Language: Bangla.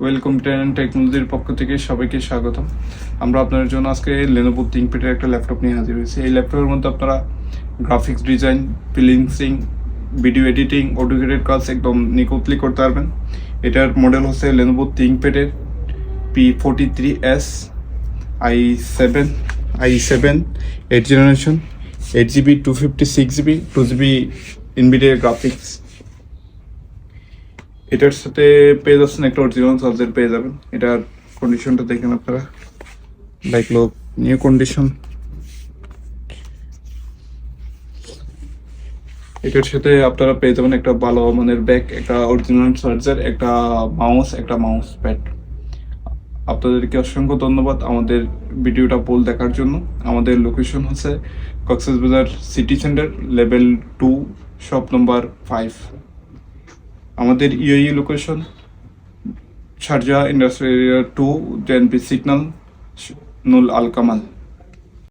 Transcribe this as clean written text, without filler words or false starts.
ওয়েলকাম টেন টেকনোলজির পক্ষ থেকে সবাইকে স্বাগতম। আমরা আপনাদের জন্য আজকে লেনোভো থিংকপ্যাডের একটা ল্যাপটপ নিয়ে হাজির হয়েছি। এই ল্যাপটপের মধ্যে আপনারা graphics design, freelancing, video editing, অটোকেটের কাজ একদম নিখুঁতলি করতে পারবেন। এটার মডেল হচ্ছে লেনোভো থিংকপ্যাডের P43s i7 8 generation, 8GB, 256GB, 2GB NVIDIA graphics. এটার সাথে পেয়ে যাচ্ছেন একটা অরিজিনাল চার্জার পেয়ে যাবেন। এটার কন্ডিশনটা দেখেন আপনারা, লাইক লোক নিউ কন্ডিশন। এটার সাথে আপনারা পেয়ে যাবেন একটা ভালো মানের ব্যাগ, একটা অরিজিনাল চার্জার, একটা মাউস প্যাড। আপনাদেরকে অসংখ্য ধন্যবাদ আমাদের ভিডিওটা ফুল দেখার জন্য। আমাদের লোকেশন হচ্ছে Cox's Bazar city centre, level 2, shop number 5। আমাদের UAE location Sharjah industrial area 2, জেএনপি signal, নুল আল কামাল।